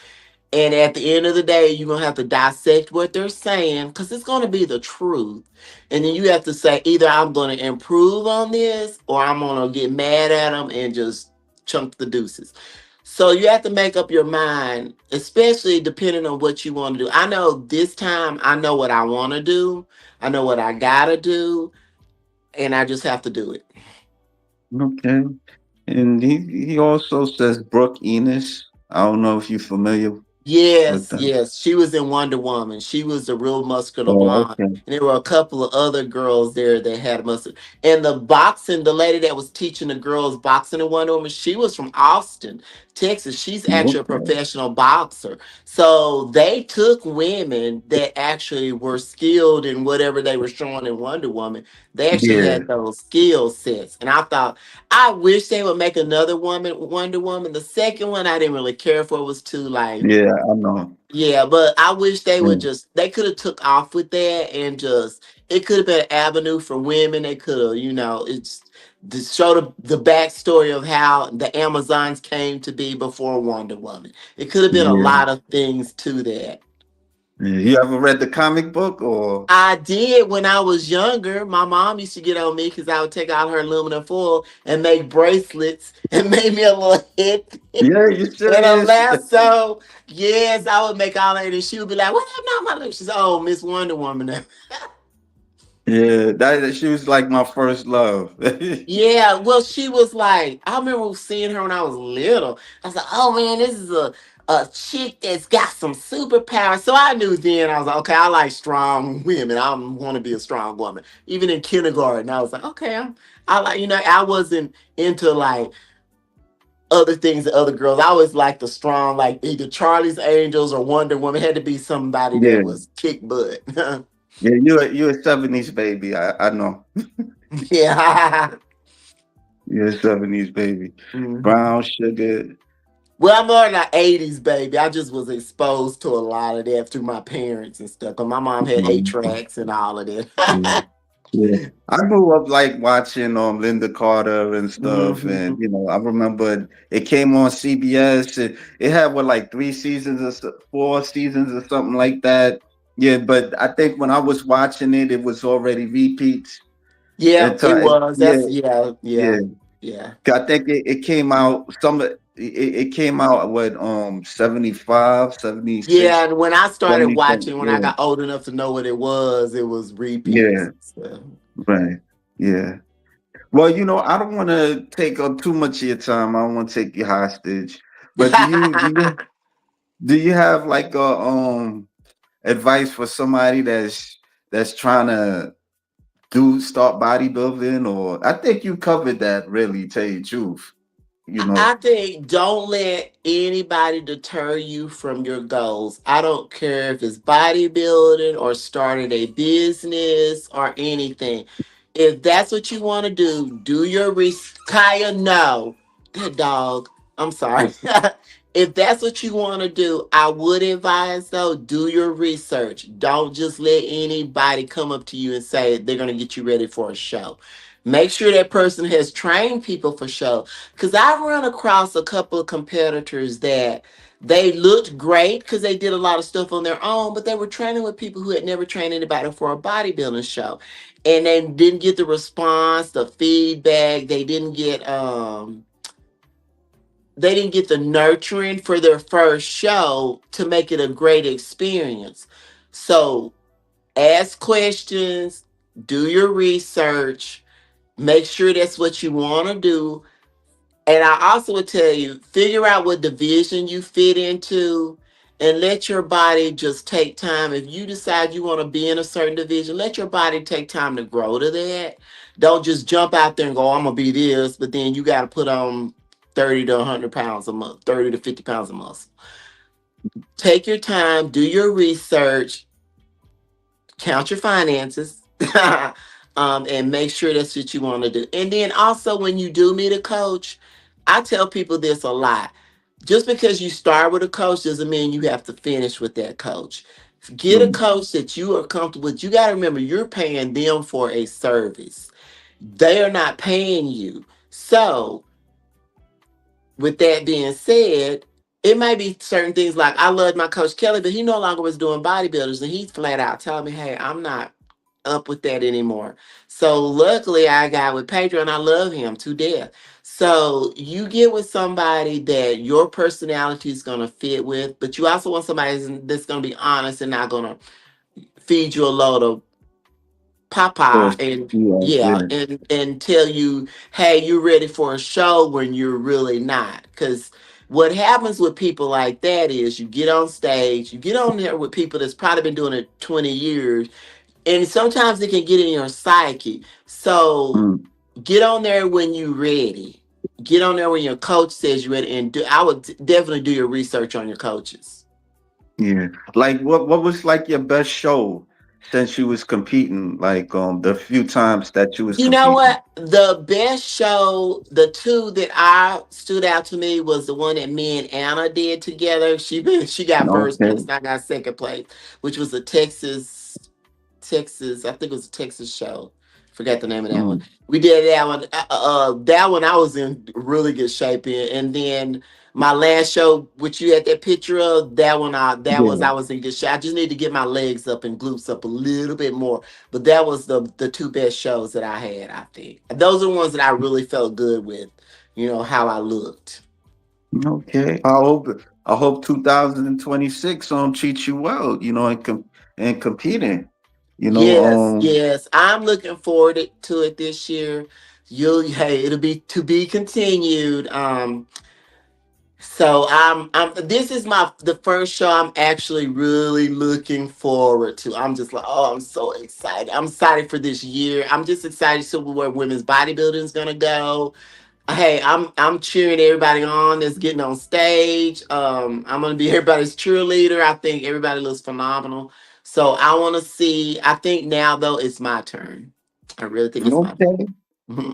And at the end of the day, you're gonna have to dissect what they're saying because it's gonna be the truth. And then you have to say either I'm gonna improve on this or I'm gonna get mad at them and just chunk the deuces. So you have to make up your mind, especially depending on what you want to do. I know this time I know what I want to do. I know what I gotta do, and I just have to do it. Okay. And he also says Brooke Enos. I don't know if you're familiar with Yes, that. yes. She was in Wonder Woman. She was the real muscular Oh, blonde. okay. And there were a couple of other girls there that had muscle. And the boxing, the lady that was teaching the girls boxing in Wonder Woman, she was from Austin, Texas. She's actually a Okay. professional boxer. So they took women that actually were skilled in whatever they were showing in Wonder Woman. They actually Yeah. had those skill sets. And I thought, I wish they would make another woman, Wonder Woman. The second one I didn't really care for. It was too like, Yeah, I know. yeah, but I wish they would Yeah. just they could have took off with that and just it could have been an avenue for women. They could have, it's to show the backstory of how the Amazons came to be before Wonder Woman. It could have been a Yeah. lot of things to that. Yeah. You ever read the comic book or? I did when I was younger. My mom used to get on me because I would take out her aluminum foil and make bracelets and make me a little head Yeah, you and a serious? lasso. Yes, I would make all that, and she would be like, "What happened on my lips?" She's, "Oh, Miss Wonder Woman." Yeah, that she was like my first love. Yeah, well, she was like, I remember seeing her when I was little. I was like, "Oh man, this is a chick that's got some superpowers." So I knew then. I was like, "Okay, I like strong women. I want to be a strong woman." Even in kindergarten, I was like, "Okay, I like." I wasn't into like other things that other girls. I always liked the strong, like either Charlie's Angels or Wonder Woman. It had to be somebody that Yeah. was kick butt. Yeah, you a 70s baby. I know. Yeah. You're a 70s baby. Mhm. Brown sugar. Well, I'm more like '80s baby. I just was exposed to a lot of that through my parents and stuff. Cause my mom had eight Mhm. tracks and all of Yeah. that. Yeah. I grew up like watching Linda Carter and stuff, and Mhm. I remember it came on CBS. It had what, like 3 seasons or 4 seasons or something like that. Yeah, but I think when I was watching it, it was already repeats. Yeah, And it was. yeah, That's yeah, yeah. yeah, yeah. 'Cause I think it came out it came out what 75, Yeah, 76, and when I started 77. watching, when I Yeah. got old enough to know what it was repeats. Yeah. So. Right. Yeah. Well, I don't want to take up too much of your time. I don't want to take you hostage. But do you have like a advice for somebody that's trying to do start bodybuilding? Or I think you covered that, really, tell you the truth. You I know. think don't let anybody deter you from your goals. I don't care if it's bodybuilding or starting a business or anything. If that's what you want to do your research. Kaya, no. That dog. I'm sorry. If that's what you want to do, I would advise though, do your research. Don't just let anybody come up to you and say they're going to get you ready for a show. Make sure that person has trained people for show. Because I've run across a couple of competitors that they looked great because they did a lot of stuff on their own, but they were training with people who had never trained anybody for a bodybuilding show. And they didn't get the response, the feedback. They didn't get the nurturing for their first show to make it a great experience. So ask questions, do your research, make sure that's what you want to do, and I also would tell you, figure out what division you fit into and let your body just take time. If you decide you want to be in a certain division, let your body take time to grow to that. Don't just jump out there and go, I'm going to be this, but then you got to put on 30 to 100 pounds a month, 30 to 50 pounds a month. Take your time, do your research, count your finances. And make sure that's what you want to do. And then also, when you do meet a coach, I tell people this a lot. Just because you start with a coach doesn't mean you have to finish with that coach. Get a Mm. coach that you are comfortable with. You got to remember, you're paying them for a service. They are not paying you. So, with that being said, it might be certain things like I loved my coach Kelly, but he no longer was doing bodybuilders, and he's flat out telling me, "Hey, I'm not. up with that anymore. So luckily I got with Pedro and I love him to death. So you get with somebody that your personality is going to fit with, but you also want somebody that's going to be honest and not going to feed you a load of papa Course. and Yeah, yeah, yeah. and tell you, hey, you're ready for a show when you're really not. Because what happens with people like that is you get on stage, you get on there with people that's probably been doing it 20 years, and sometimes it can get in your psyche. So Mm, get on there when you're ready. Get on there when your coach says you're ready, and I would definitely do your research on your coaches. yeah. Like what was like your best show since you was competing? Like the few times that you was You know competing. what? The best show, the two that I stood out to me was the one that me and Anna did together. She got first place, Okay. and I got second place, which was a Texas. I think it was a Texas show. Forgot the name of that one. Mm, We did that one. That one I was in really good shape in, and then my last show, which you had that picture of, I yeah. was in good shape. I just need to get my legs up and glutes up a little bit more. But that was the two best shows that I had. I think those are the ones that I really felt good with. You know how I looked. Okay. I hope 2026 treats you well, and competing. You know, Yes, yes. I'm looking forward to it this year. Hey, it'll be to be continued. So this is the first show I'm actually really looking forward to. I'm just like, oh, I'm so excited. I'm excited for this year. I'm just excited to see where women's bodybuilding is gonna go. Hey, I'm cheering everybody on that's getting on stage. I'm gonna be everybody's cheerleader. I think everybody looks phenomenal. So I want to see. I think now though it's my turn. I really think it's my okay. turn.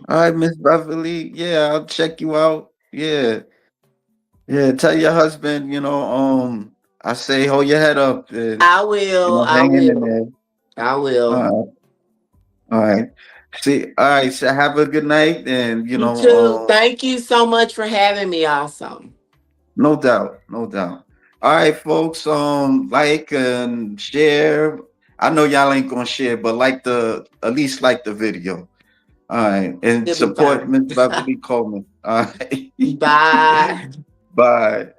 All right, Miss Beverly. Yeah, I'll check you out. Yeah. Yeah. Tell your husband, I say hold your head up and I will. I hang in will. there. I All will. right. All right. See, all right. So have a good night and You too. Thank you so much for having me. Also, no doubt, no doubt. All right, folks. Like and share. I know y'all ain't gonna share, but at least like the video. All right, and it'll be support fine. Miss Beverly Coleman. All right. Bye. Bye.